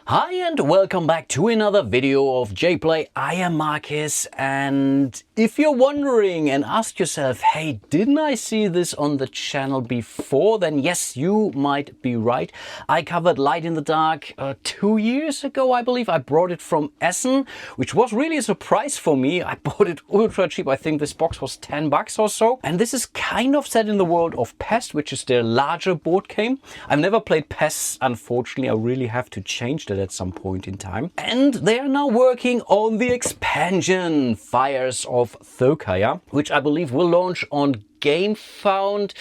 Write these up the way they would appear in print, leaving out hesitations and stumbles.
Hi and welcome back to another video of JPlay. I am Marcus, and if you're wondering and ask yourself, hey, didn't I see this on the channel before? Then yes, you might be right. I covered Light in the Dark 2 years ago, I believe. I brought it from Essen, which was really a surprise for me. I bought it ultra cheap. I think this box was 10 bucks or so. And this is kind of set in the world of Pest, which is their larger board game. I've never played Pest, unfortunately. I really have to change that at some point in time. And they are now working on the expansion Fires of Thokaia, which I believe will launch on Gamefound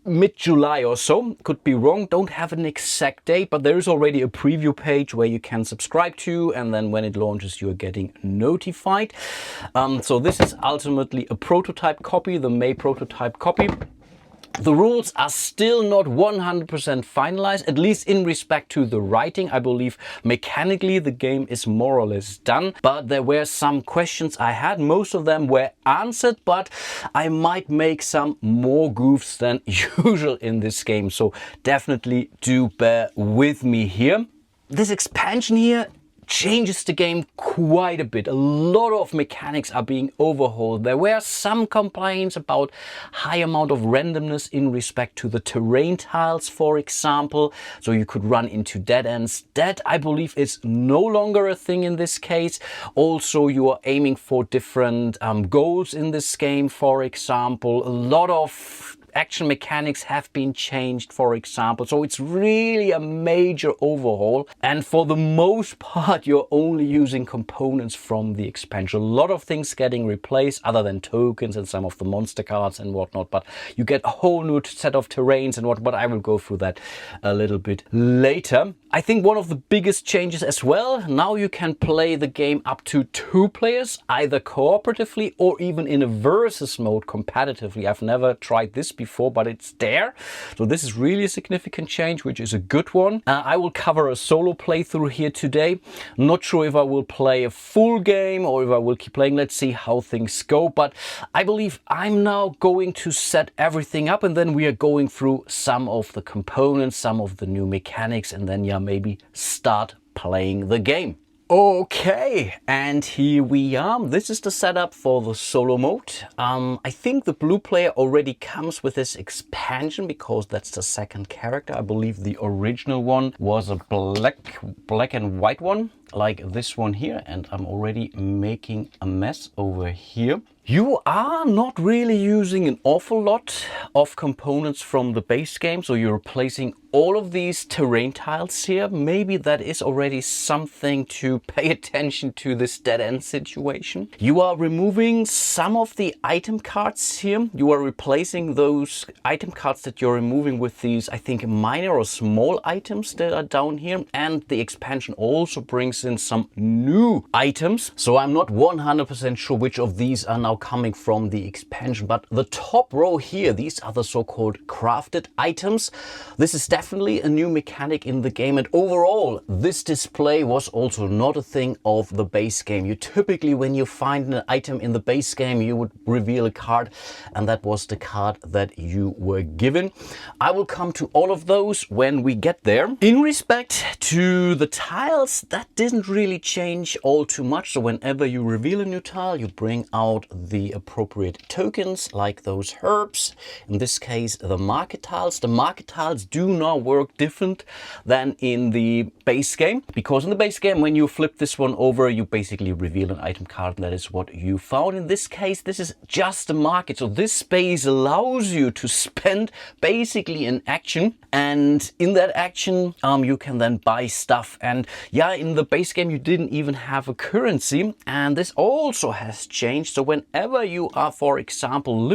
mid-July or so. Could be wrong, don't have an exact date, but there is already a preview page where you can subscribe to, and then when it launches you are getting notified. So this is ultimately a prototype copy, the May prototype copy. The rules are still not 100% finalized, at least in respect to the writing. I believe mechanically the game is more or less done, but there were some questions I had. Most of them were answered, but I might make some more goofs than usual in this game. So definitely do bear with me here. This expansion here changes the game quite a bit. A lot of mechanics are being overhauled. There were some complaints about high amount of randomness in respect to the terrain tiles, for example. So you could run into dead ends. That, I believe, is no longer a thing in this case. Also, you are aiming for different goals in this game, for example. A lot of action mechanics have been changed, for example. So it's really a major overhaul. And for the most part, you're only using components from the expansion. A lot of things getting replaced other than tokens and some of the monster cards and whatnot. But you get a whole new set of terrains and what, but I will go through that a little bit later. I think one of the biggest changes as well, now you can play the game up to 2 players, either cooperatively or even in a versus mode competitively. I've never tried this before, but it's there. So this is really a significant change, which is a good one. I will cover a solo playthrough here today. Not sure if I will play a full game or if I will keep playing. Let's see how things go. But I believe I'm now going to set everything up, and then we are going through some of the components, some of the new mechanics, and then maybe start playing the game. Okay, and here we are. This is the setup for the solo mode. I think the blue player already comes with this expansion because that's the second character. I believe the original one was a black and white one, like this one here, and I'm already making a mess over here. You are not really using an awful lot of components from the base game, so you're replacing all of these terrain tiles here. Maybe that is already something to pay attention to this dead end situation. You are removing some of the item cards here. You are replacing those item cards that you're removing with these, I think, minor or small items that are down here. And the expansion also brings in some new items. So I'm not 100% sure which of these are now coming from the expansion, but the top row here, these are the so-called crafted items. This is definitely a new mechanic in the game, and overall this display was also not a thing of the base game. You typically, when you find an item in the base game, you would reveal a card, and that was the card that you were given. I will come to all of those when we get there. In respect to the tiles, that didn't really change all too much. So whenever you reveal a new tile, you bring out the appropriate tokens, like those herbs. In this case, the market tiles. The market tiles do not work different than in the base game, because in the base game, when you flip this one over, you basically reveal an item card, and that is what you found. In this case, this is just the market. So this space allows you to spend basically an action, and in that action, you can then buy stuff. And yeah, in the base game, you didn't even have a currency, and this also has changed. So whenever you are, for example,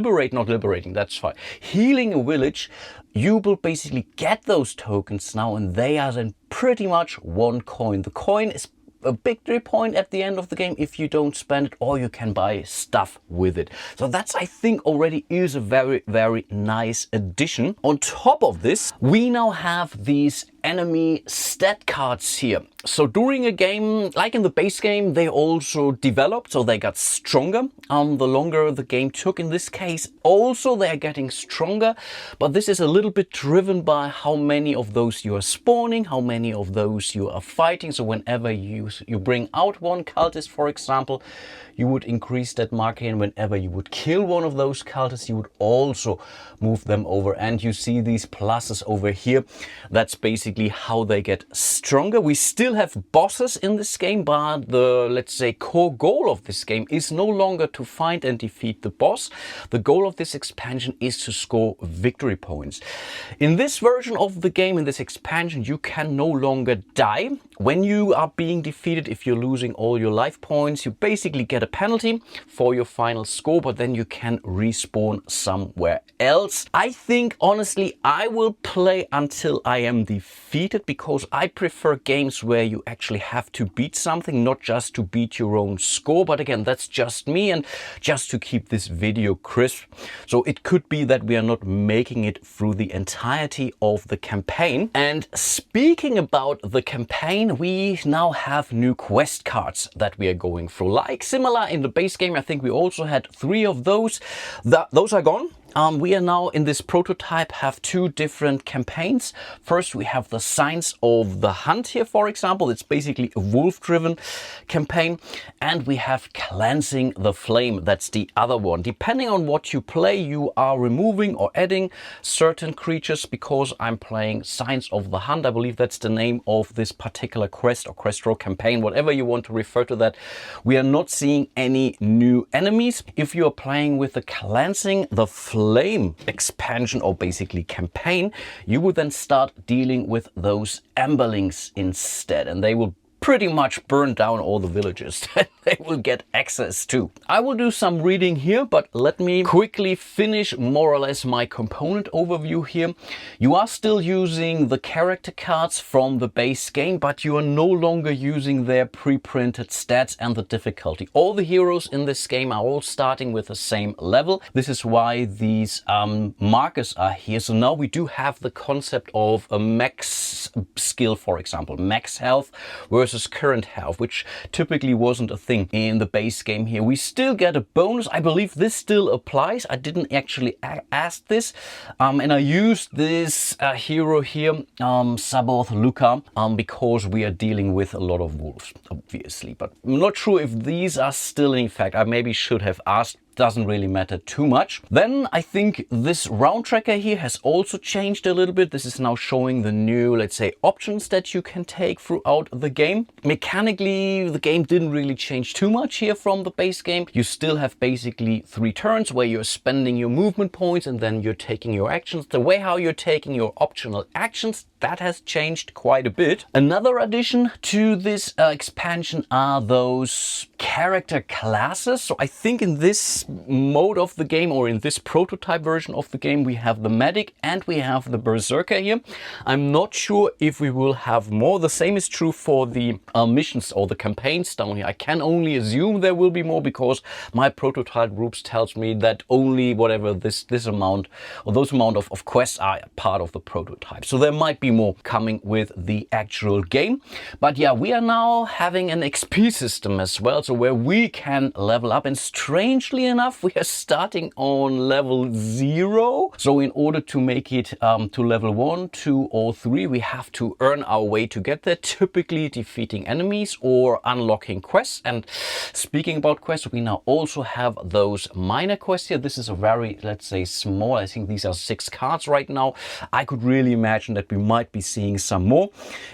healing a village, you will basically get those tokens now, and they are then pretty much 1 coin. The coin is a victory point at the end of the game if you don't spend it, or you can buy stuff with it. So that's, I think, already is a very, very nice addition. On top of this, we now have these enemy stat cards here. So during a game, like in the base game, they also developed, so they got stronger the longer the game took. In this case, also they're getting stronger, but this is a little bit driven by how many of those you are spawning, how many of those you are fighting. So whenever you bring out one cultist, for example, you would increase that marker, and whenever you would kill one of those cultists, you would also move them over. And you see these pluses over here. That's basically how they get stronger. We still have bosses in this game, but the, let's say, core goal of this game is no longer to find and defeat the boss. The goal of this expansion is to score victory points. In this version of the game, in this expansion, you can no longer die when you are being defeated. If you're losing all your life points, you basically get a penalty for your final score, but then you can respawn somewhere else. I think, honestly, I will play until I am defeated, because I prefer games where you actually have to beat something, not just to beat your own score. But again, that's just me, and just to keep this video crisp. So it could be that we are not making it through the entirety of the campaign. And speaking about the campaign, we now have new quest cards that we are going through. Like similar in the base game, I think we also had 3 of those. Those are gone. We are now in this prototype have 2 different campaigns. First, we have the Signs of the Hunt here, for example. It's basically a wolf-driven campaign. And we have Cleansing the Flame. That's the other one. Depending on what you play, you are removing or adding certain creatures. Because I'm playing Signs of the Hunt, I believe that's the name of this particular quest or quest row campaign, whatever you want to refer to that. We are not seeing any new enemies. If you are playing with the Cleansing the Flame expansion, or basically campaign, you would then start dealing with those Emberlings instead, and they will pretty much burn down all the villages that they will get access to. I will do some reading here, but let me quickly finish more or less my component overview here. You are still using the character cards from the base game, but you are no longer using their pre-printed stats and the difficulty. All the heroes in this game are all starting with the same level. This is why these markers are here. So now we do have the concept of a max skill, for example, max health versus current health, which typically wasn't a thing in the base game here. We still get a bonus. I believe this still applies. I didn't actually ask this. And I used this hero here, Saboth Luca, because we are dealing with a lot of wolves, obviously. But I'm not sure if these are still in effect. I maybe should have asked. Doesn't really matter too much. Then I think this round tracker here has also changed a little bit. This is now showing the new, let's say, options that you can take throughout the game. Mechanically, the game didn't really change too much here from the base game. You still have basically 3 turns where you're spending your movement points and then you're taking your actions. The way how you're taking your optional actions, that has changed quite a bit. Another addition to this expansion are those character classes. So I think in this mode of the game, or in this prototype version of the game, we have the medic and we have the berserker here. I'm not sure if we will have more. The same is true for the missions or the campaigns down here. I can only assume there will be more, because my prototype groups tells me that only whatever this amount or those amount of quests are part of the prototype. So there might be more coming with the actual game. But yeah, we are now having an XP system as well, so where we can level up, and strangely enough, we are starting on level 0. So in order to make it to level 1, 2 or 3, we have to earn our way to get there, typically defeating enemies or unlocking quests. And speaking about quests, we now also have those minor quests here. This is a very, let's say, small, I think these are 6 cards right now. I could really imagine that we might be seeing some more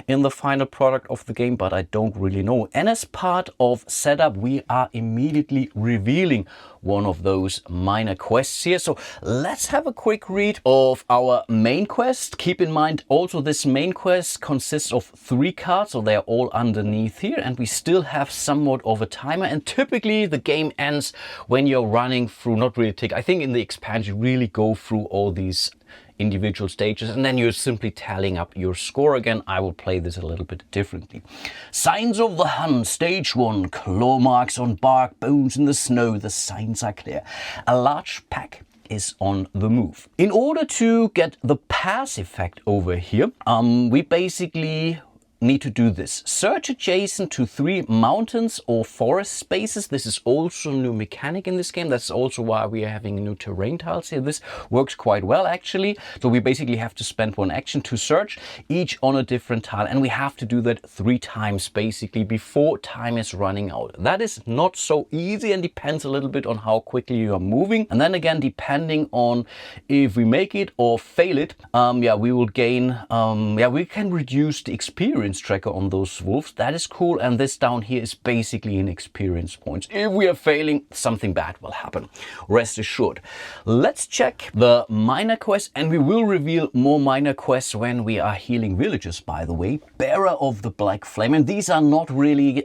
in the final product of the game, but I don't really know. And as part of setup, we are immediately revealing one of those minor quests here. So let's have a quick read of our main quest. Keep in mind also this main quest consists of 3 cards, so they're all underneath here, and we still have somewhat of a timer. And typically the game ends when you're running through, not really I think in the expansion you really go through all these individual stages, and then you're simply tallying up your score again. I will play this a little bit differently. Signs of the Hun, stage 1, claw marks on bark, bones in the snow, the signs are clear. A large pack is on the move. In order to get the pass effect over here, we basically need to do this. Search adjacent to 3 mountains or forest spaces. This is also a new mechanic in this game. That's also why we are having new terrain tiles here. This works quite well actually. So we basically have to spend 1 action to search, each on a different tile, and we have to do that 3 times basically before time is running out. That is not so easy and depends a little bit on how quickly you are moving. And then again, depending on if we make it or fail it, we will gain, we can reduce the experience tracker on those wolves. That is cool. And this down here is basically an experience points. If we are failing, something bad will happen. Rest assured. Let's check the minor quests, and we will reveal more minor quests when we are healing villagers, by the way. Bearer of the Black Flame. And these are not really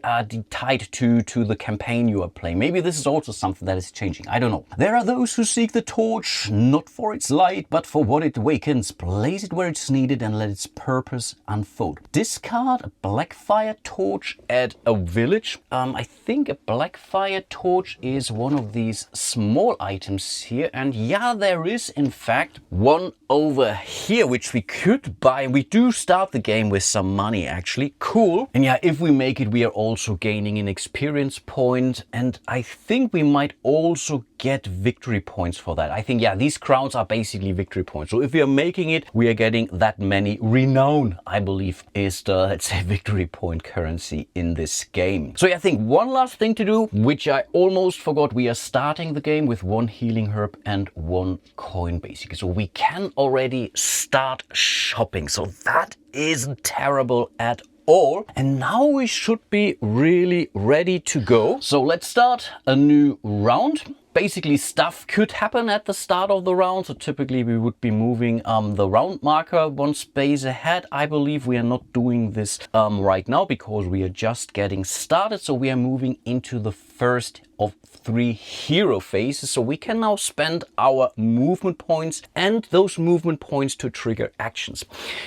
tied to the campaign you are playing. Maybe this is also something that is changing. I don't know. There are those who seek the torch, not for its light, but for what it awakens. Place it where it's needed and let its purpose unfold. Discard a Blackfire torch at a village. I think a Blackfire torch is one of these small items here. And yeah, there is in fact one over here, which we could buy. We do start the game with some money actually. Cool. And yeah, if we make it, we are also gaining an experience point. And I think we might also get victory points for that. I think, yeah, these crowns are basically victory points. So if we are making it, we are getting that many. Renown, I believe, is the, let's say, victory point currency in this game. So yeah, I think one last thing to do, which I almost forgot. We are starting the game with 1 healing herb and 1 coin basically. So we can already start shopping. So that isn't terrible at all. And now we should be really ready to go. So let's start a new round. Basically, stuff could happen at the start of the round. So typically we would be moving the round marker 1 space ahead. I believe we are not doing this right now because we are just getting started. So we are moving into the first of 3 hero phases. So we can now spend our movement points and those movement points to trigger actions.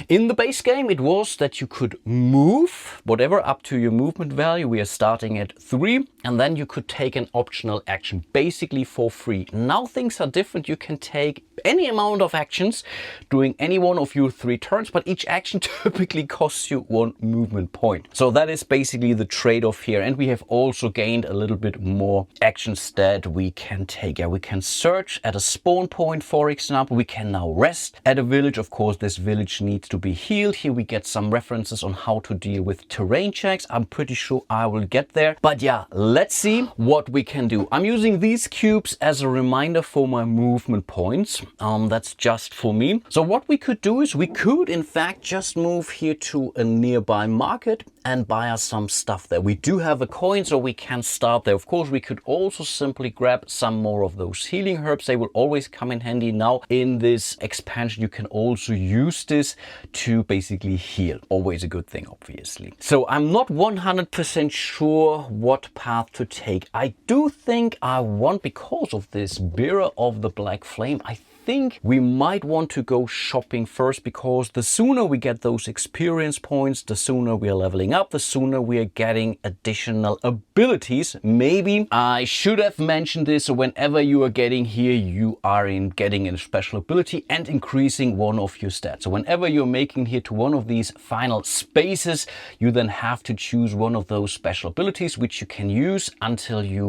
In the base game, it was that you could move whatever up to your movement value. We are starting at 3, and then you could take an optional action basically for free. Now things are different. You can take any amount of actions doing any one of your 3 turns, but each action typically costs you 1 movement point. So that is basically the trade-off here. And we have also gained a little bit more actions that we can take. Yeah, we can search at a spawn point, for example. We can now rest at a village. Of course, this village needs to be healed. Here we get some references on how to deal with terrain checks. I'm pretty sure I will get there. But yeah, let's see what we can do. I'm using these cubes as a reminder for my movement points. That's just for me. So what we could do is we could in fact just move here to a nearby market and buy us some stuff there. We do have a coin, so we can start there. Of course, we could also simply grab some more of those healing herbs. They will always come in handy. Now in this expansion, you can also use this to basically heal. Always a good thing, obviously. So I'm not 100% sure what path to take. I do think I want, because of this Bearer of the Black Flame, I think we might want to go shopping first, because the sooner we get those experience points, the sooner we are leveling up, the sooner we are getting additional abilities. Maybe I should have mentioned this. So whenever you are getting here, you are getting a special ability and increasing one of your stats. So whenever you're making here to one of these final spaces, you then have to choose one of those special abilities, which you can use until you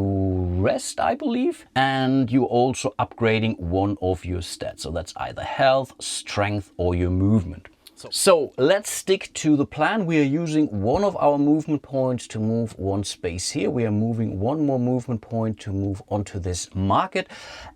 rest, I believe. And you're also upgrading one of your stats. So that's either health, strength, or your movement. So let's stick to the plan. We are using one of our movement points to move 1 space here. We are moving 1 more movement point to move onto this market.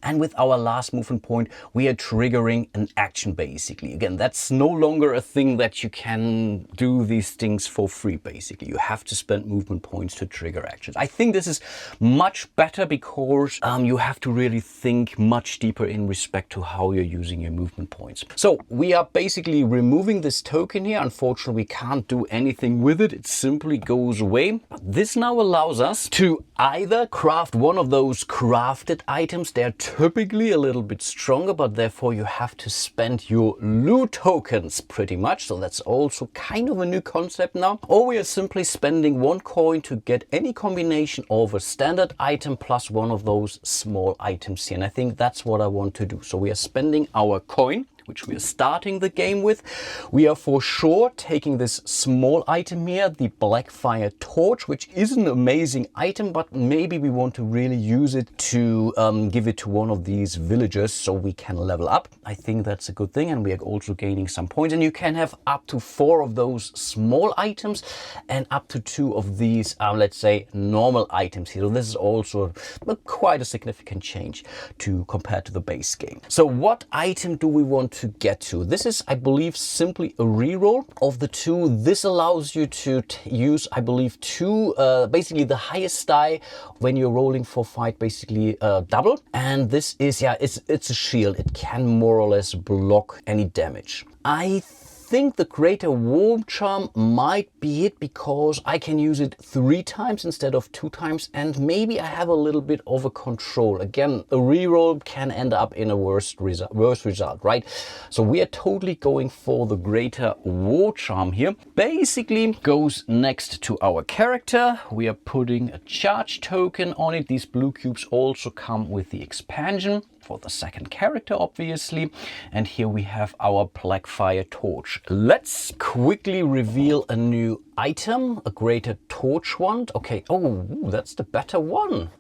And with our last movement point, we are triggering an action basically. Again, that's no longer a thing that you can do these things for free basically. You have to spend movement points to trigger actions. I think this is much better because you have to really think much deeper in respect to how you're using your movement points. So we are basically removing removing this token here. Unfortunately, we can't do anything with it. It simply goes away. But this now allows us to either craft one of those crafted items. They're typically a little bit stronger, but therefore you have to spend your loot tokens pretty much. So that's also kind of a new concept now. Or we are simply spending 1 coin to get any combination of a standard item plus one of those small items here. And I think that's what I want to do. So we are spending our coin, which we are starting the game with. We are for sure taking this small item here, the Blackfire Torch, which is an amazing item, but maybe we want to really use it to give it to one of these villagers so we can level up. I think that's a good thing, and we are also gaining some points. And you can have up to 4 of those small items and up to 2 of these, let's say, normal items here. So this is also quite a significant change compared to the base game. So what item do we want to get to? This is, I believe, simply a reroll of the 2. This allows you to use, I believe, 2, basically the highest die when you're rolling for fight, basically double. And this is, yeah, it's a shield. It can more or less block any damage. I think the Greater Warm Charm might be it, because I can use it 3 times instead of 2 times, and maybe I have a little bit of a control. Again, a reroll can end up in a worse result, right? So we are totally going for the Greater War Charm here. Basically goes next to our character. We are putting a charge token on it. These blue cubes also come with the expansion for the second character, obviously. And here we have our Blackfire Torch. Let's quickly reveal a new item, a Greater Torch Wand. Okay, oh, that's the better one.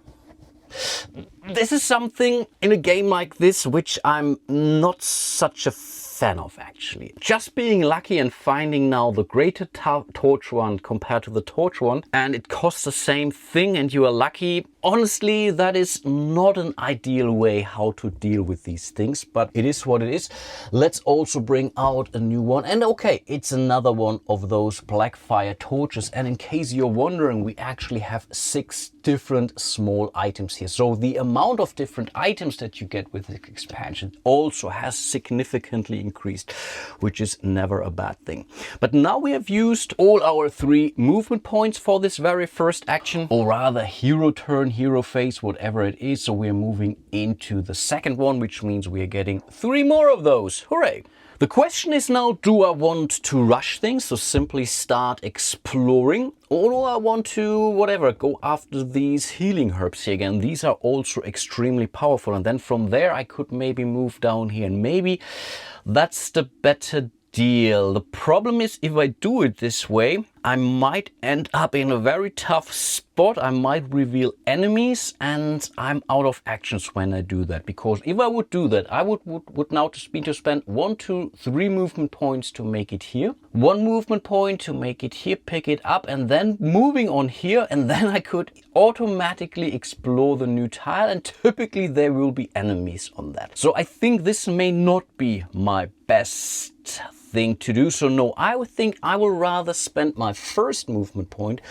This is something in a game like this which I'm not such a fan of, actually. Just being lucky and finding now the Greater Torch Wand compared to the Torch Wand, and it costs the same thing and you are lucky. Honestly, that is not an ideal way how to deal with these things, but it is what it is. Let's also bring out a new one. And okay, it's another one of those Blackfire torches. And in case you're wondering, we actually have 6 different small items here. So the amount of different items that you get with the expansion also has significantly increased, which is never a bad thing. But now we have used all our 3 movement points for this very first action, or rather hero turn, hero phase, whatever it is. So we're moving into the second one, which means we are getting 3 more of those. Hooray! The question is now, do I want to rush things, so simply start exploring, or do I want to, whatever, go after these healing herbs here again? These are also extremely powerful, and then from there I could maybe move down here, and maybe that's the better deal. The problem is, if I do it this way, I might end up in a very tough spot. I might reveal enemies, and I'm out of actions when I do that. Because if I would do that, I would now need to spend 1, 2, 3 movement points to make it here, 1 movement point to make it here, pick it up, and then moving on here, and then I could automatically explore the new tile, and typically there will be enemies on that. So I think this may not be my best thing to do. So no, I would think I will rather spend my first movement point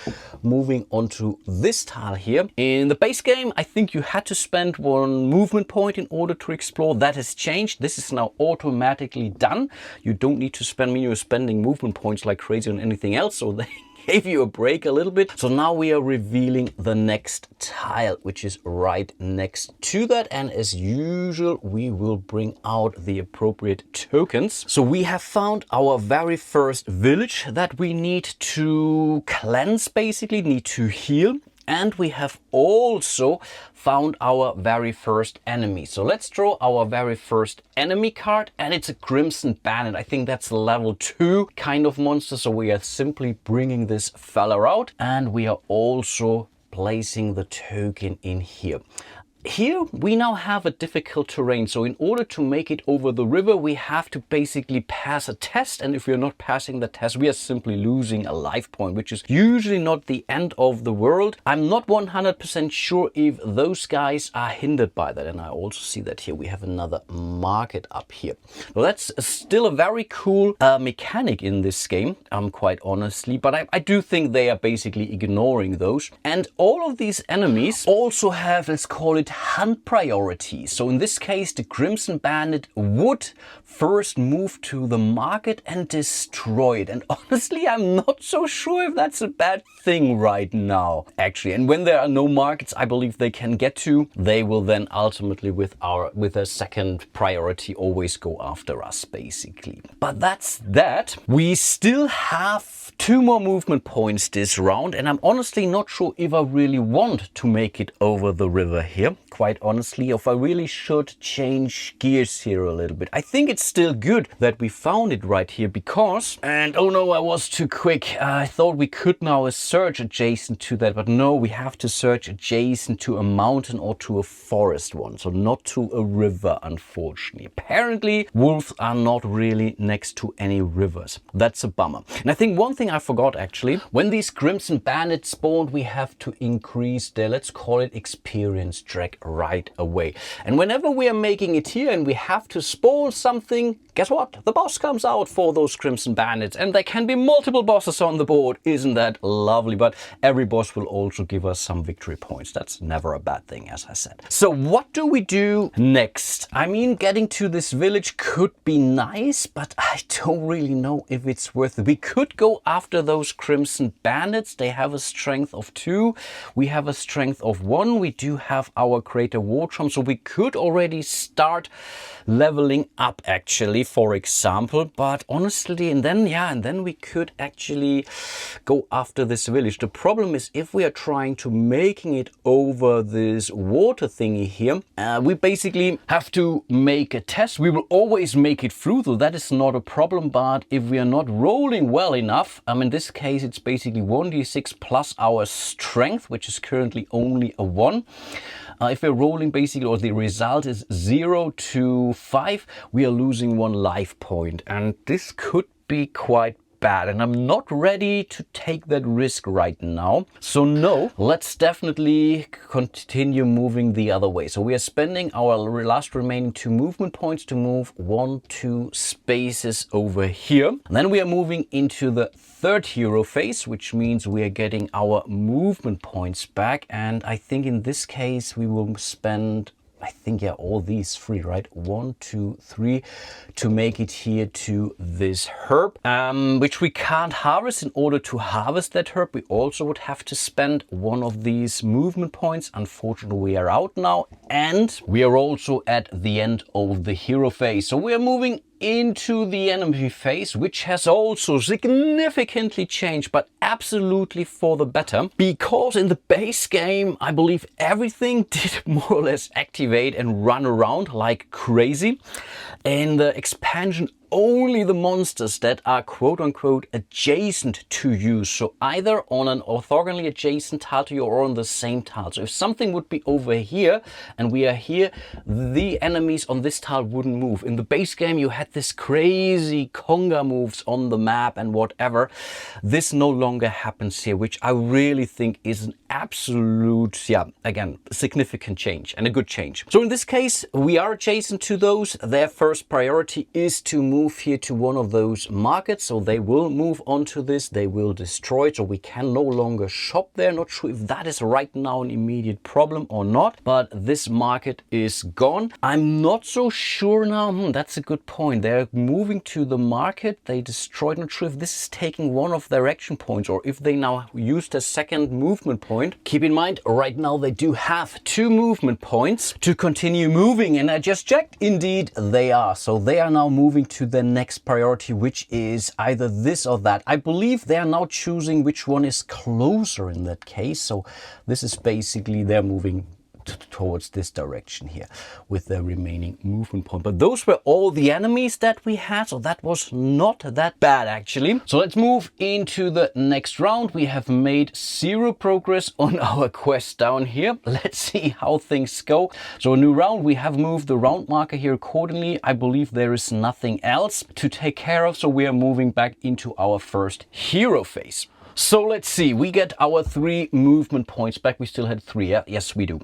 moving onto this tile here. In the base game, I think you had to spend 1 movement point in order to explore. That has changed. This is now automatically done. You don't need to spend, you're spending movement points like crazy on anything else. So they gave you a break a little bit. So now we are revealing the next tile, which is right next to that. And as usual, we will bring out the appropriate tokens. So we have found our very first village that we need to cleanse, basically need to heal. And we have also found our very first enemy. So let's draw our very first enemy card, and it's a Crimson Bandit. I think that's level 2 kind of monster. So we are simply bringing this fella out, and we are also placing the token in here. Here we now have a difficult terrain, so in order to make it over the river we have to basically pass a test, and if we are not passing the test we are simply losing a life point, which is usually not the end of the world. I'm not 100% sure if those guys are hindered by that, and I also see that here we have another market up here. Well, that's still a very cool mechanic in this game, quite honestly, but I do think they are basically ignoring those. And all of these enemies also have, let's call it, hunt priority. So in this case, the Crimson Bandit would first move to the market and destroy it. And honestly, I'm not so sure if that's a bad thing right now, actually. And when there are no markets I believe they can get to, they will then ultimately with a second priority always go after us, basically. But that's that. We still have 2 more movement points this round, and I'm honestly not sure if I really want to make it over the river here. Quite honestly, if I really should change gears here a little bit. I think it's still good that we found it right here because, and oh no, I was too quick. I thought we could now search adjacent to that, but no, we have to search adjacent to a mountain or to a forest one, so not to a river, unfortunately. Apparently, wolves are not really next to any rivers. That's a bummer. And I think one thing I forgot actually, when these Crimson Bandits spawned, we have to increase their, let's call it experience track right away. And whenever we are making it here and we have to spawn something, guess what? The boss comes out for those Crimson Bandits, and there can be multiple bosses on the board. Isn't that lovely? But every boss will also give us some victory points. That's never a bad thing, as I said. So what do we do next? I mean, getting to this village could be nice, but I don't really know if it's worth it. We could go after those Crimson Bandits. They have a strength of 2. We have a strength of 1. We do have our Greater War Drum, so we could already start leveling up actually, for example. But honestly, and then we could actually go after this village. The problem is if we are trying to making it over this water thingy here, we basically have to make a test. We will always make it through, so that is not a problem. But if we are not rolling well enough, in this case it's basically 1d6 plus our strength, which is currently only a 1. If we're rolling basically, or the result is 0 to 5, we are losing 1 life point, and this could be quite bad, and I'm not ready to take that risk right now. So no, let's definitely continue moving the other way. So we are spending our last remaining 2 movement points to move 1-2 spaces over here. And then we are moving into the 3rd hero phase, which means we are getting our movement points back. And I think in this case we will spend, I think, yeah, all these 3, right? 1, 2, 3 to make it here to this herb, which we can't harvest. In order to harvest that herb, we also would have to spend 1 of these movement points. Unfortunately, we are out now, and we are also at the end of the hero phase. So we are moving into the enemy phase, which has also significantly changed, but absolutely for the better, because in the base game I believe everything did more or less activate and run around like crazy. In the expansion, only the monsters that are quote-unquote adjacent to you, so either on an orthogonally adjacent tile to you or on the same tile. So if something would be over here and we are here, the enemies on this tile wouldn't move. In the base game you had this crazy conga moves on the map and whatever. This no longer happens here, which I really think is an absolute, again, significant change and a good change. So in this case we are adjacent to those. Their first priority is to move here to one of those markets, so they will move on to this, they will destroy it, so we can no longer shop there. Not sure if that is right now an immediate problem or not, but this market is gone. I'm not so sure now. That's a good point. They're moving to the market, they destroyed. Not sure if this is taking 1 of their action points or if they now used a second movement point. Keep in mind, right now they do have 2 movement points to continue moving, and I just checked, indeed they are. So they are now moving to the next priority, which is either this or that. I believe they are now choosing which one is closer in that case. So this is basically they're moving towards this direction here with their remaining movement point. But those were all the enemies that we had, so that was not that bad actually. So let's move into the next round. We have made 0 progress on our quest down here. Let's see how things go. So a new round, we have moved the round marker here accordingly. I believe there is nothing else to take care of, so we are moving back into our first hero phase. So let's see, we get our 3 movement points back. We still had 3, yeah? Yes, we do.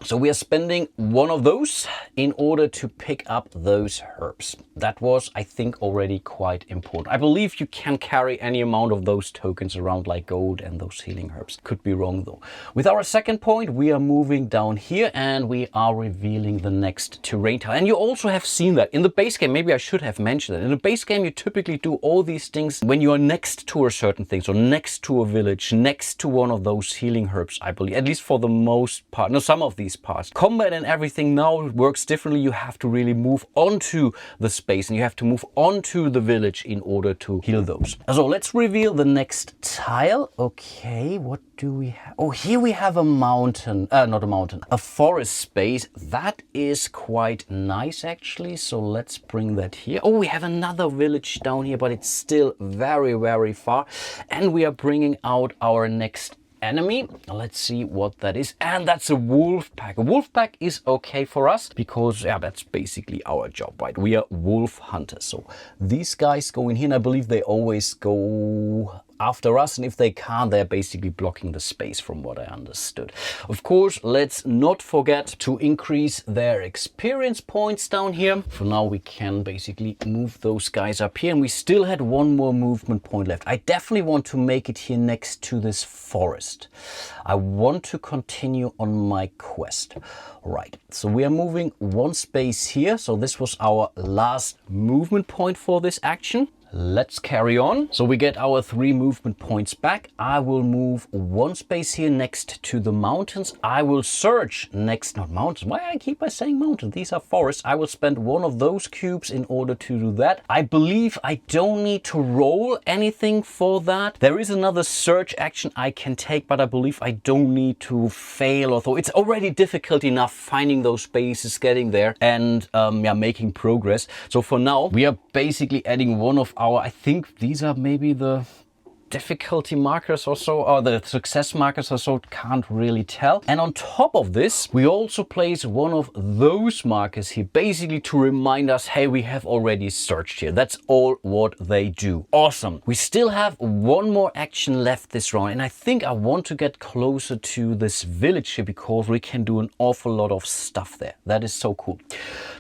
So we are spending one of those in order to pick up those herbs. That was, I think, already quite important. I believe you can carry any amount of those tokens around like gold and those healing herbs. Could be wrong though. With our second point, we are moving down here and we are revealing the next terrain tile. And you also have seen that in the base game. Maybe I should have mentioned it. In the base game, you typically do all these things when you are next to a certain thing. So next to a village, next to one of those healing herbs, I believe, at least for the most part. No, some of these parts. Combat and everything now works differently. You have to really move onto the space and you have to move onto the village in order to heal those. So let's reveal the next tile. Okay, what do we have? Oh, here we have a mountain, not a mountain, a forest space. That is quite nice actually. So let's bring that here. Oh, we have another village down here, but it's still very, very far. And we are bringing out our next enemy. Let's see what that is. And that's a wolf pack. A wolf pack is okay for us because that's basically our job, right? We are wolf hunters. So these guys go in here and I believe they always go after us, and if they can't, they're basically blocking the space from what I understood. Of course, let's not forget to increase their experience points down here. For now, we can basically move those guys up here, and we still had one more movement point left. I definitely want to make it here next to this forest. I want to continue on my quest. Right, so we are moving one space here. So this was our last movement point for this action. Let's carry on. So we get our 3 movement points back. I will move one space here next to the mountains. I will search next, not mountains. Why I keep saying mountains? These are forests. I will spend one of those cubes in order to do that. I believe I don't need to roll anything for that. There is another search action I can take, but I believe I don't need to fail, although it's already difficult enough finding those spaces, getting there and making progress. So for now, we are basically adding one of I think these are maybe the difficulty markers or so, or the success markers or so, can't really tell. And on top of this, we also place one of those markers here, basically to remind us, hey, we have already searched here. That's all what they do. Awesome. We still have one more action left this round, and I think I want to get closer to this village here because we can do an awful lot of stuff there. That is so cool.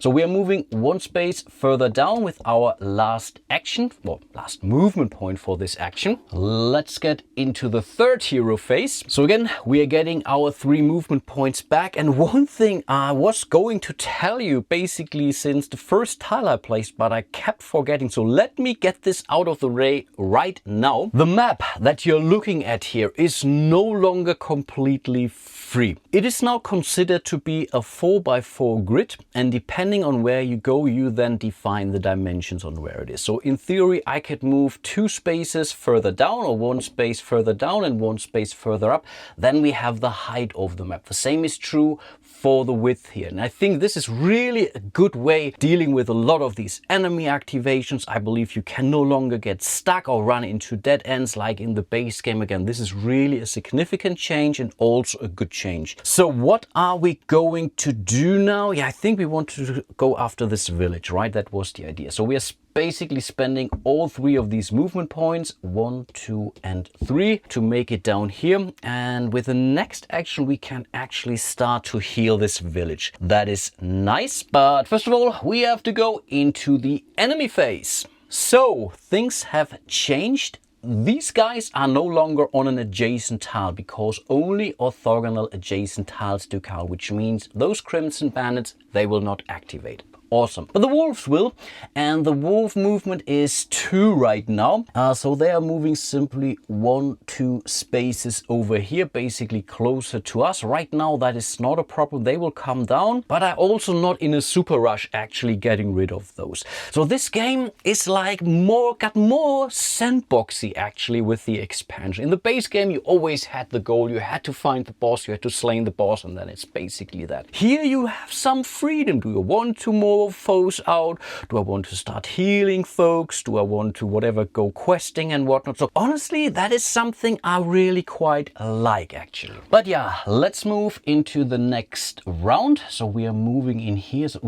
So we are moving one space further down with our last action, well, last movement point for this action. Let's get into the third hero phase. So again, we are getting our 3 movement points back. And one thing I was going to tell you basically since the first tile I placed, but I kept forgetting. So let me get this out of the way right now. The map that you're looking at here is no longer completely free. It is now considered to be a 4x4 grid, and depending on where you go, you then define the dimensions on where it is. So in theory, I could move 2 spaces further down, or 1 space further down and 1 space further up. Then we have the height of the map. The same is true for the width here. And I think this is really a good way dealing with a lot of these enemy activations. I believe you can no longer get stuck or run into dead ends like in the base game. Again, this is really a significant change and also a good change. So what are we going to do now? Yeah, I think we want to go after this village, right? That was the idea. So we are basically spending all 3 of these movement points, 1, 2 and 3, to make it down here. And with the next action, we can actually start to heal this village. That is nice. But first of all, we have to go into the enemy phase. So things have changed. These guys are no longer on an adjacent tile because only orthogonal adjacent tiles do count, which means those Crimson Bandits, they will not activate. Awesome. But the wolves will, and the wolf movement is 2 right now. So they are moving simply 1, 2 spaces over here, basically closer to us. Right now, that is not a problem. They will come down, but I'm also not in a super rush actually getting rid of those. So this game is like got more sandboxy actually with the expansion. In the base game, you always had the goal. You had to find the boss, you had to slay the boss, and then it's basically that. Here you have some freedom. Do you want to more our foes out? Do I want to start healing folks? Do I want to whatever go questing and whatnot? So honestly, that is something I really quite like actually. But yeah, let's move into the next round. So we are moving in here. So,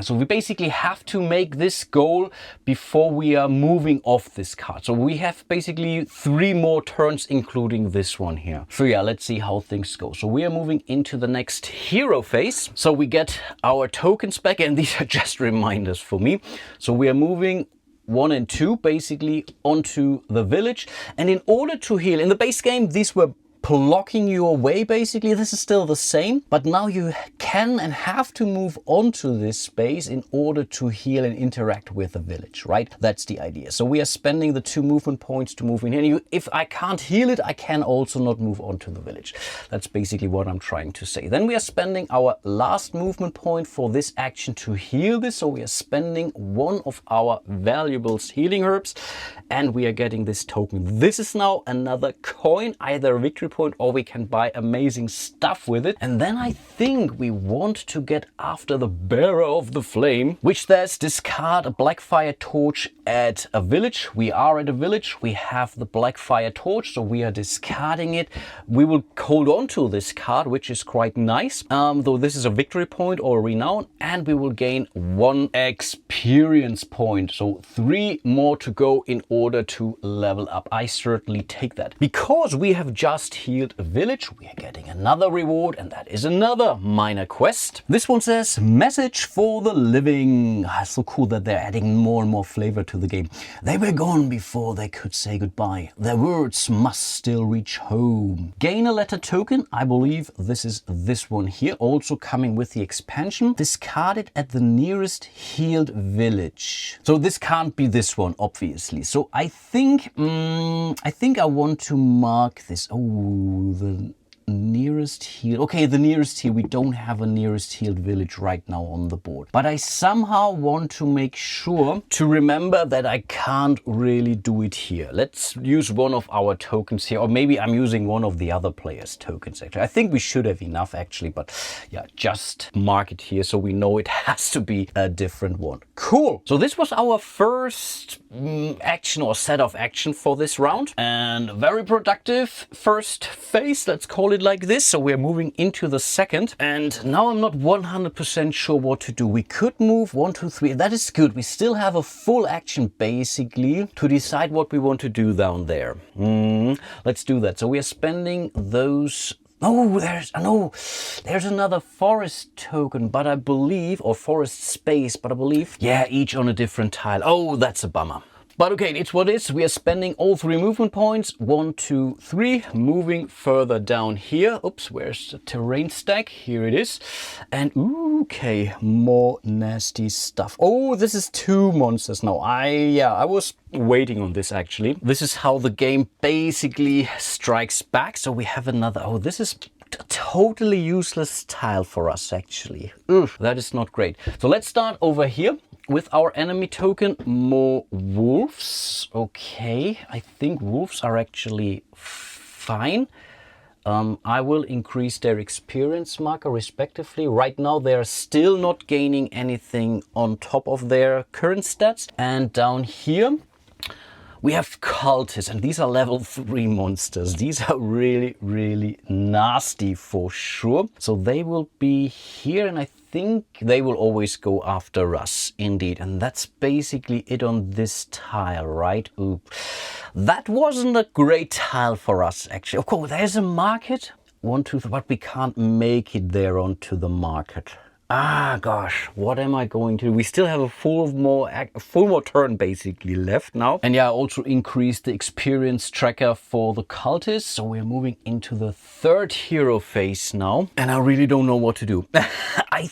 so we basically have to make this goal before we are moving off this card. So we have basically 3 more turns, including this one here. So yeah, let's see how things go. So we are moving into the next hero phase. So we get our tokens back, and these are just reminders for me. So we are moving 1 and 2 basically onto the village, and in order to heal, in the base game these were blocking your way basically. This is still the same, but now you can and have to move onto this space in order to heal and interact with the village, right? That's the idea. So we are spending the 2 movement points to move in here. If I can't heal it, I can also not move onto the village. That's basically what I'm trying to say. Then we are spending our last movement point for this action to heal this. So we are spending 1 of our valuables healing herbs, and we are getting this token. This is now another coin, either a victory point, or we can buy amazing stuff with it. And then I think we want to get after the bearer of the flame, which says discard a Blackfire torch at a village. We are at a village. We have the Blackfire torch, so we are discarding it. We will hold on to this card, which is quite nice, though this is a victory point or a renown, and we will gain 1 experience point. So 3 more to go in order to level up. I certainly take that. Because we have just healed a village, we are getting another reward, and that is another minor quest. This one says message for the living. It's so cool that they're adding more and more flavor to the game. They were gone before they could say goodbye. Their words must still reach home. Gain a letter token. I believe this is this one here, also coming with the expansion. Discard it at the nearest healed village. So this can't be this one, obviously. So I think I want to mark this. Oh, the nearest heal. Okay, the nearest heal. We don't have a nearest healed village right now on the board. But I somehow want to make sure to remember that I can't really do it here. Let's use one of our tokens here, or maybe I'm using one of the other players' tokens actually. I think we should have enough actually, but yeah, just mark it here so we know it has to be a different one. Cool. So this was our first action or set of action for this round, and very productive first phase, let's call it like this. So we're moving into the second, and now I'm not 100% sure what to do. We could move 1, 2, 3. That is good. We still have a full action basically to decide what we want to do down there. Let's do that. So we are spending those. Oh, there's another forest token, but I believe, or forest space, but I believe, yeah, each on a different tile. Oh, that's a bummer. But okay, it's what it is. We are spending all 3 movement points. 1, 2, 3. Moving further down here. Oops, where's the terrain stack? Here it is. And okay, more nasty stuff. Oh, this is 2 monsters now. I was waiting on this actually. This is how the game basically strikes back. So we have another. Oh, this is a totally useless tile for us actually. That is not great. So let's start over here with our enemy token. More wolves. Okay, I think wolves are actually fine. I will increase their experience marker respectively. Right now they are still not gaining anything on top of their current stats. And down here we have cultists, and these are level 3 monsters. These are really, really nasty for sure. So they will be here, and I think they will always go after us, indeed. And that's basically it on this tile, right? Oop. That wasn't a great tile for us, actually. Of course, there's a market. 1, 2, 3, but we can't make it there onto the market. Ah, gosh, what am I going to do? We still have a full more turn basically left now. And yeah, I also increased the experience tracker for the cultists. So we're moving into the 3rd hero phase now. And I really don't know what to do. I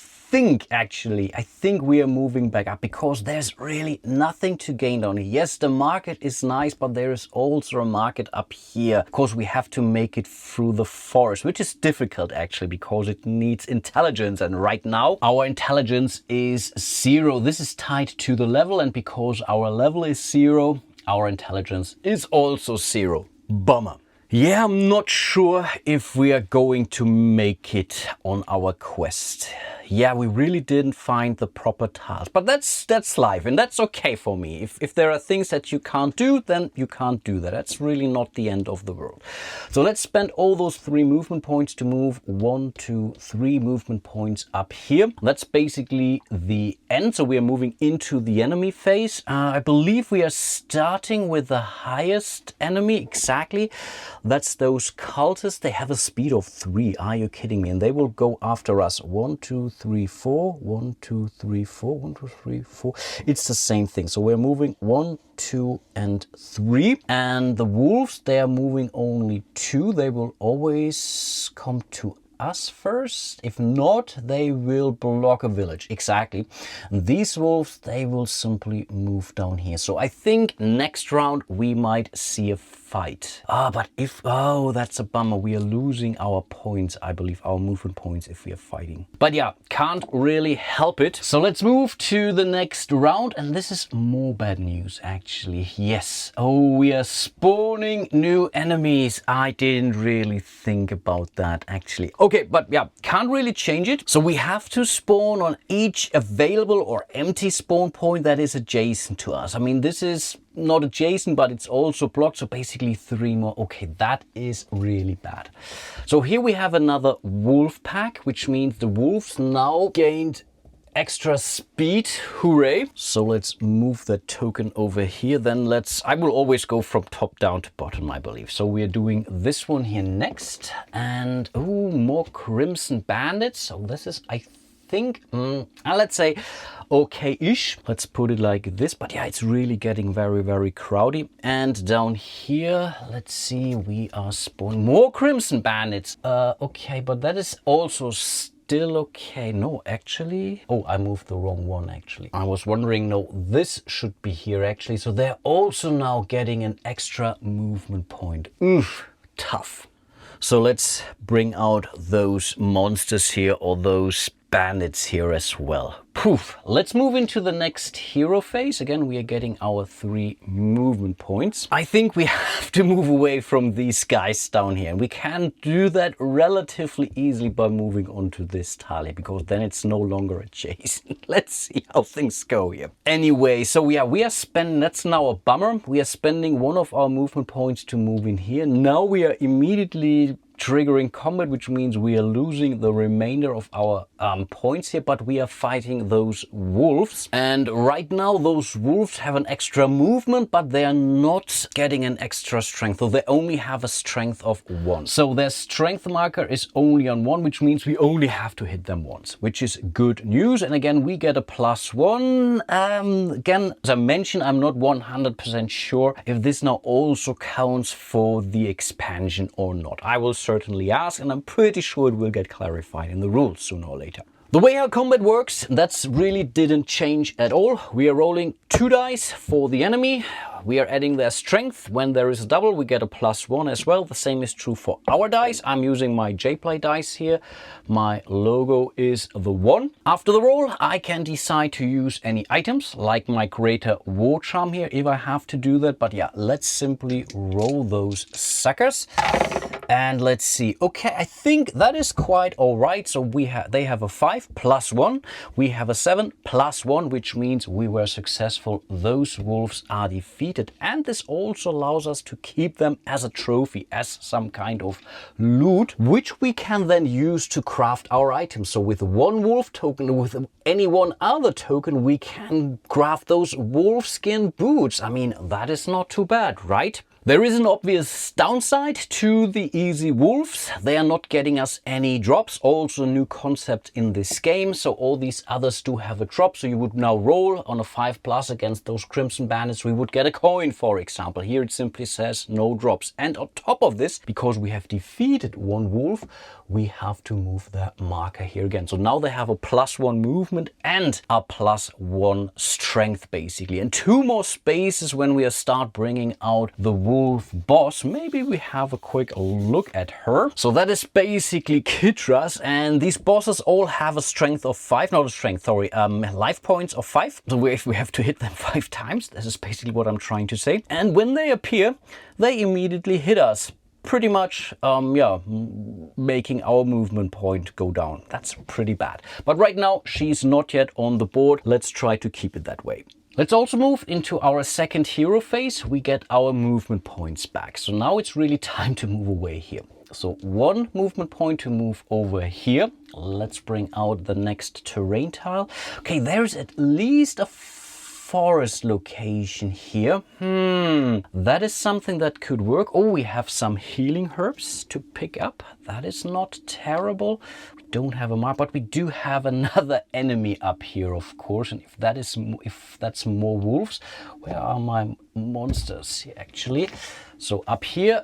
think we are moving back up because there's really nothing to gain on it. Yes, the market is nice, but there is also a market up here. Of course, we have to make it through the forest, which is difficult actually because it needs intelligence. And right now our intelligence is 0. This is tied to the level, and because our level is 0, our intelligence is also 0. Bummer. Yeah, I'm not sure if we are going to make it on our quest. yeah, we really didn't find the proper tiles. But that's life, and that's okay for me. If there are things that you can't do, then you can't do that. That's really not the end of the world. So let's spend all those 3 movement points to move 1, 2, 3 movement points up here. That's basically the end. So we are moving into the enemy phase. I believe we are starting with the highest enemy. Exactly. That's those cultists. They have a speed of 3. Are you kidding me? And they will go after us. 1, 2, 3, 4. 1, 2, 3, 4. 1, 2, 3, 4. It's the same thing. So we're moving 1, 2, and 3. And the wolves, they are moving only 2. They will always come to us first. If not, they will block a village. Exactly. And these wolves, they will simply move down here. So I think next round we might see a fight. Oh, that's a bummer. We are losing our points, I believe, our movement points if we are fighting. But yeah, can't really help it. So let's move to the next round. And this is more bad news, actually. Yes. Oh, we are spawning new enemies. I didn't really think about that, actually. Okay, but yeah, can't really change it. So we have to spawn on each available or empty spawn point that is adjacent to us. I mean, this is not adjacent, but it's also blocked. So basically 3 more. Okay, that is really bad. So here we have another wolf pack, which means the wolves now gained extra speed. Hooray. So let's move that token over here. Then I will always go from top down to bottom, I believe. So we are doing this one here next. And oh, more crimson bandits. So this is, I think, let's say okay-ish. Let's put it like this. But yeah, it's really getting very, very crowded. And down here, let's see, we are spawning more crimson bandits. Okay, but that is also still okay. No, actually, oh, I moved the wrong one, actually. I was wondering, no, this should be here, actually. So they're also now getting an extra movement point. Oof, tough. So let's bring out those monsters here, or those bandits here as well. Poof. Let's move into the next hero phase. Again, we are getting our 3 movement points. I think we have to move away from these guys down here. And we can do that relatively easily by moving onto this tile here, because then it's no longer adjacent. Let's see how things go here. Anyway, so yeah, we are spending, that's now a bummer. We are spending 1 of our movement points to move in here. Now we are immediately triggering combat, which means we are losing the remainder of our points here, but we are fighting those wolves. And right now those wolves have an extra movement, but they are not getting an extra strength. So they only have a strength of 1. So their strength marker is only on 1, which means we only have to hit them once, which is good news. And again, we get a +1. Again, as I mentioned, I'm not 100% sure if this now also counts for the expansion or not. I will certainly ask, and I'm pretty sure it will get clarified in the rules sooner or later. The way how combat works, that's really didn't change at all. We are rolling 2 dice for the enemy. We are adding their strength. When there is a double, we get a +1 as well. The same is true for our dice. I'm using my JPlay dice here. My logo is the 1. After the roll, I can decide to use any items, like my Greater War Charm here, if I have to do that. But yeah, let's simply roll those suckers. And let's see. Okay, I think that is quite all right. So they have a 5 +1. We have a 7 +1, which means we were successful. Those wolves are defeated. And this also allows us to keep them as a trophy, as some kind of loot, which we can then use to craft our items. So with 1 wolf token, with any one other token, we can craft those wolf skin boots. I mean, that is not too bad, right? There is an obvious downside to the easy wolves. They are not getting us any drops. Also a new concept in this game. So all these others do have a drop. So you would now roll on a 5+ against those crimson bandits. We would get a coin, for example. Here it simply says no drops. And on top of this, because we have defeated 1 wolf, we have to move that marker here again. So now they have a +1 movement and a +1 strength, basically. And 2 more spaces when we start bringing out the wolf boss. Maybe we have a quick look at her. So that is basically Kitras, and these bosses all have a strength of 5, not a strength, sorry, life points of 5. So if we have to hit them 5 times, this is basically what I'm trying to say. And when they appear, they immediately hit us. pretty much, making our movement point go down. That's pretty bad. But right now, she's not yet on the board. Let's try to keep it that way. Let's also move into our second hero phase. We get our movement points back. So now it's really time to move away here. So one movement point to move over here. Let's bring out the next terrain tile. Okay, there's at least a forest location here. That is something that could work. Oh, we have some healing herbs to pick up. That is not terrible. We don't have a mark, but we do have another enemy up here, of course. And if that's more wolves, where are my monsters here actually? So up here,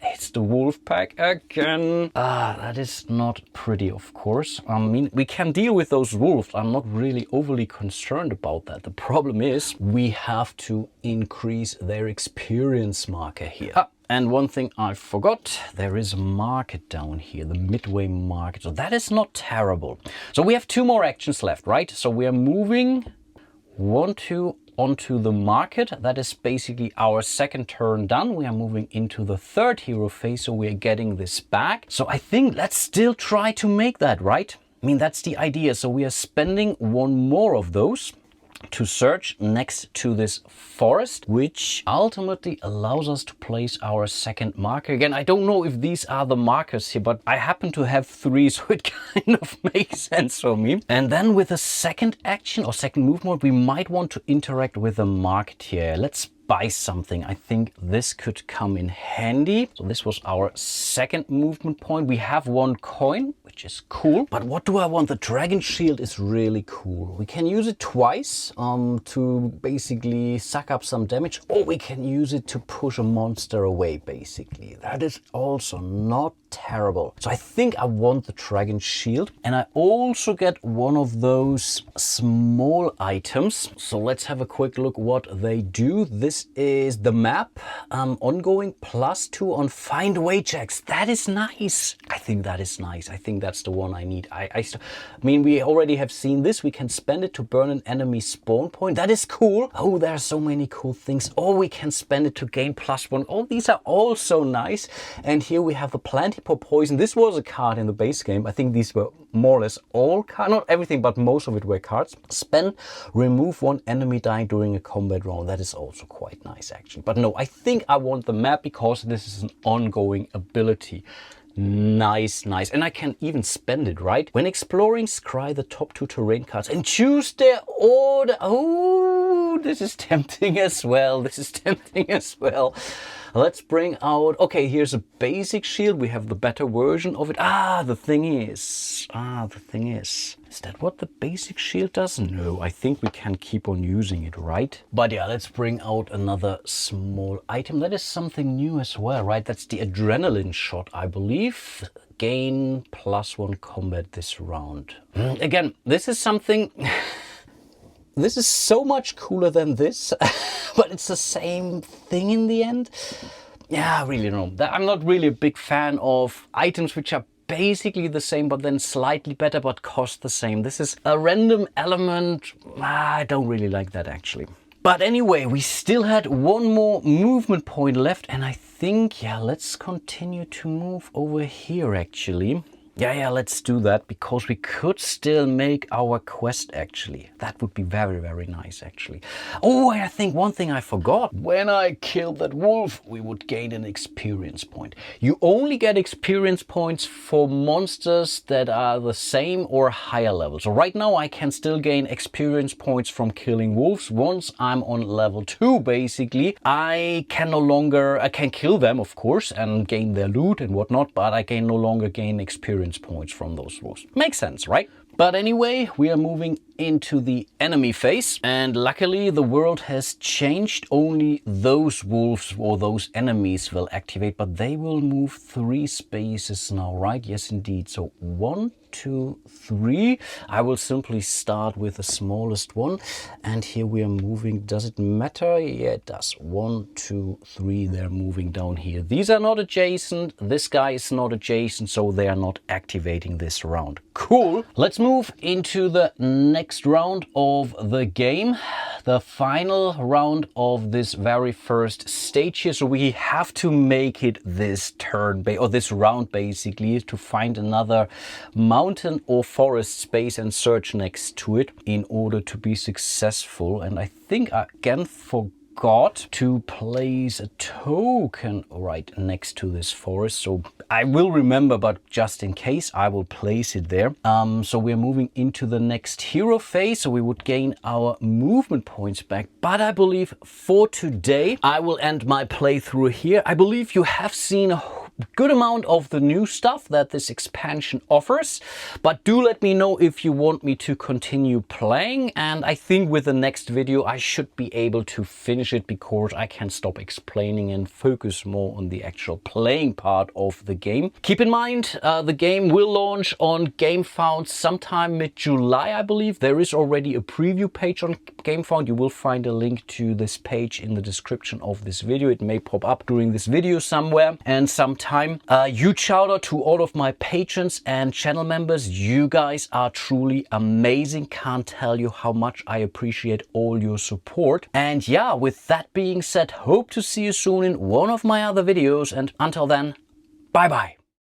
it's the wolf pack again. That is not pretty, of course. I mean, we can deal with those wolves. I'm not really overly concerned about that. The problem is we have to increase their experience marker here. And one thing I forgot, there is a market down here, the midway market. So that is not terrible. So we have 2 more actions left, right? So we are moving 1, 2 onto the market. That is basically our second turn done. We are moving into the third hero phase, so we are getting this back. So I think let's still try to make that, right? I mean, that's the idea. So we are spending 1 more of those to search next to this forest, which ultimately allows us to place our second marker. Again, I don't know if these are the markers here, but I happen to have 3, so it kind of makes sense for me. And then with a second action or second movement, we might want to interact with the market here. Let's buy something. I think this could come in handy. So this was our second movement point. We have 1 coin, which is cool. But what do I want? The dragon shield is really cool. We can use it twice to basically suck up some damage, or we can use it to push a monster away, basically. That is also not terrible. So I think I want the dragon shield, and I also get one of those small items. So let's have a quick look what they do. This is the map, ongoing +2 on find away checks. That is nice. I think that is nice. I think that's the one I need. I mean, we already have seen this. We can spend it to burn an enemy spawn point. That is cool. Oh, there are so many cool things. Or we can spend it to gain +1. Oh, these are also nice. And here we have the Plentypour Poison. This was a card in the base game. I think these were more or less all cards. Not everything, but most of it were cards. Spend, remove 1 enemy dying during a combat round. That is also quite nice, actually. But no, I think I want the map because this is an ongoing ability. Nice, nice. And I can even spend it, right? When exploring, scry the top 2 terrain cards and choose their order. Oh, this is tempting as well. This is tempting as well. Let's bring out, okay, here's a basic shield. We have the better version of it. The thing is, is that what the basic shield does? No, I think we can keep on using it, right? But yeah, let's bring out another small item. That is something new as well, right? That's the adrenaline shot, I believe. Gain +1 combat this round. Again, this is something... This is so much cooler than this, but it's the same thing in the end. Yeah, I really don't know. I'm not really a big fan of items which are basically the same, but then slightly better, but cost the same. This is a random element. I don't really like that, actually. But anyway, we still had 1 more movement point left, and I think, yeah, let's continue to move over here, actually. Yeah, let's do that, because we could still make our quest, actually. That would be very, very nice, actually. Oh, I think one thing I forgot. When I killed that wolf, we would gain an experience point. You only get experience points for monsters that are the same or higher level. So right now I can still gain experience points from killing wolves. Once I'm on level 2, basically, I can kill them, of course, and gain their loot and whatnot, but I can no longer gain experience points from those wolves. Makes sense, right? But anyway, we are moving into the enemy phase, and luckily the world has changed. Only those wolves or those enemies will activate, but they will move 3 spaces now, right? Yes, indeed. So 1, 2, 3. I will simply start with the smallest one, and here we are moving. Does it matter? Yeah, it does. 1, 2, 3. They're moving down here. These are not adjacent. This guy is not adjacent, so they are not activating this round. Cool. Let's move into the next next round of the game, the final round of this very first stage here. So we have to make it this turn or this round basically to find another mountain or forest space and search next to it in order to be successful. And I think I again forgot to place a token right next to this forest, so I will remember, but just in case I will place it there. So we're moving into the next hero phase, so we would gain our movement points back. But I believe for today I will end my playthrough here. I believe you have seen a good amount of the new stuff that this expansion offers, but do let me know if you want me to continue playing, and I think with the next video I should be able to finish it because I can stop explaining and focus more on the actual playing part of the game. Keep in mind the game will launch on Gamefound sometime mid-July, I believe. There is already a preview page on Gamefound. You will find a link to this page in the description of this video. It may pop up during this video somewhere. And sometime huge shout out to all of my patrons and channel members. You guys are truly amazing. Can't tell you how much I appreciate all your support. And yeah, with that being said, hope to see you soon in one of my other videos, and until then, bye bye.